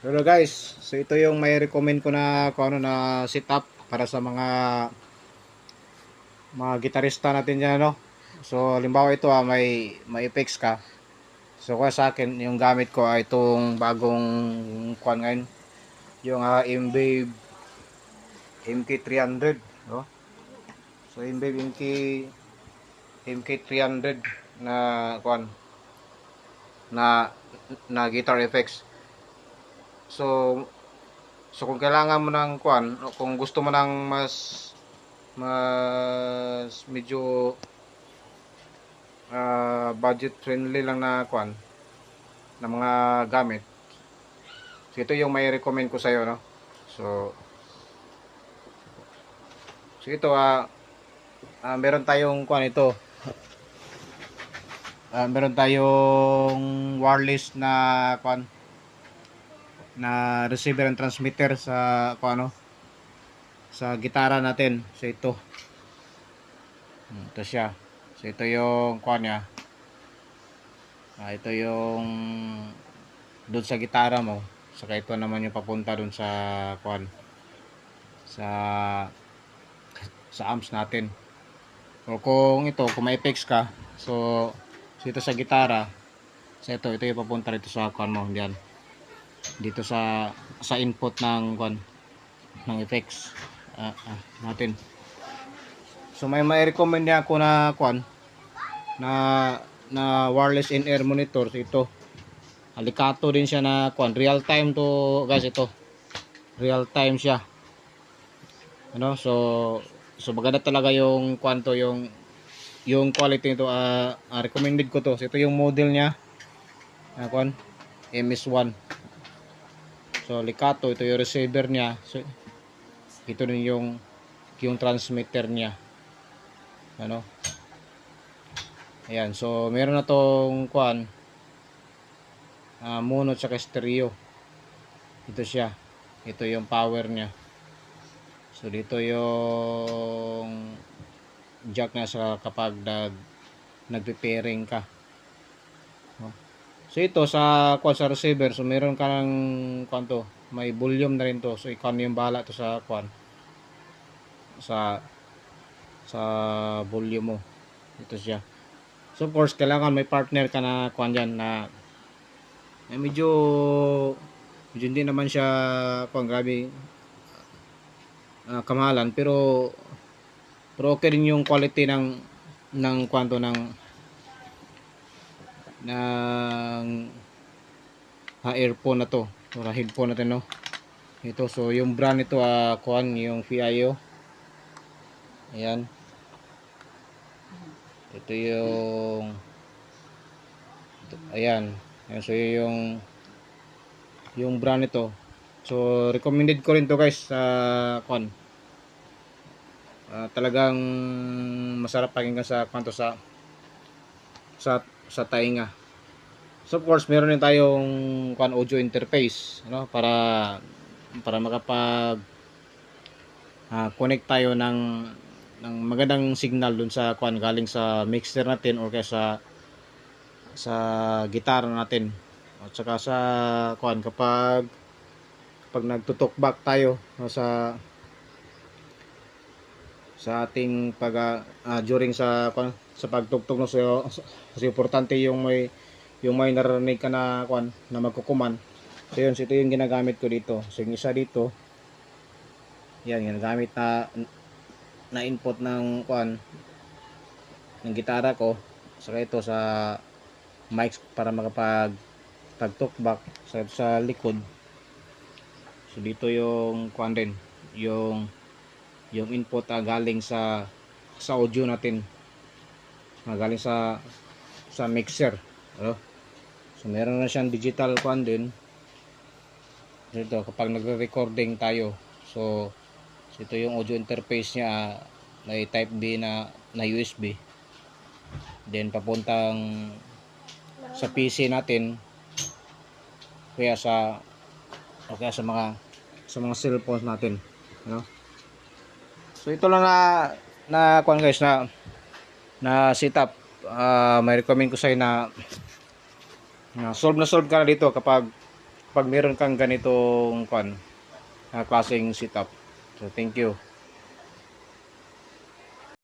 Hello guys, so ito yung may recommend ko na kung ano na setup para sa mga gitarista natin diyan, no. So halimbawa ito may effects ka. So kaya sa akin yung gamit ko ay itong bagong kuan ngayon, yung M-Wave MK300, no. So M-Wave MK300 na kuan na guitar effects. So kung kailangan mo ng kuan, kung gusto mo ng mas medyo budget friendly lang na kuan na mga gamit. So ito yung may recommend ko sa iyo, no. So ito meron tayong kuan ito. Meron tayong wireless na kuan na receiver and transmitter sa kuan, no, sa gitara natin. So ito siya. So ito yung kuan niya. Ito yung doon sa gitara mo. Saka ito naman yung papunta doon sa kuan sa amps natin. O kung may effects ka, so ito sa gitara, so ito yung papunta dito sa kuan mo diyan. Dito sa input ng kuan ng effects natin. So may recommend niya ako na kuan na wireless in-ear monitor. So ito alikato din siya na kuan, real time to guys. Ito real time siya, ano. So maganda talaga yung kuan to, yung quality nito. Recommended ko to. So ito yung model niya na kuan MS1. So likato, ito yung receiver niya. So ito din yung transmitter niya, ano. Ayan, so meron na tong kuan mono at stereo. Ito siya, ito yung power niya. So dito yung jack na sa kapag nagpe-pairing ka. So ito sa kuan sa receiver, so meron ka ng kuan to, may volume na rin to. So ikaw na yung bahala to sa kuan sa volume mo. Ito siya. So of course kailangan may partner ka na kuan diyan na medyo hindi naman siya kuan grabe kamahalan, pero okay din yung quality ng kwanto ng earphone na to or headphone natin, no. Ito, so yung brand nito kuan yung VIO. Ayan, ito yung ayan, so yung brand nito. So recommended ko rin to guys sa kuan. Talagang masarap pakinggan sa kwanto sa tainga. So of course meron din tayong kuan audio interface, ano, para makapag connect tayo ng magandang signal dun sa kuan galing sa mixer natin or kaya sa gitara natin. At saka sa kuan kapag nagtutok back tayo sa ating during sa pagtugtog, no. So importante yung may narinig ka na kuan na magkukuman. So yun, ito yung ginagamit ko dito. So yung isa dito, yan, ginagamit na input ng kuan ng gitara ko. Saka ito sa mic para makapag talkback sa likod. So dito yung kuan din, yung input galing sa audio natin, galing sa mixer, ano? So meron na siyang digital kuan din dito kapag nagre-recording tayo. So ito yung audio interface niya, may type B na USB, then papuntang sa PC natin, kaya sa mga cellphones natin, ano. So ito lang na kuan guys na setup. May recommend ko sa inyo na solve ka na dito kapag pag meron kang ganitong klaseng setup. So thank you.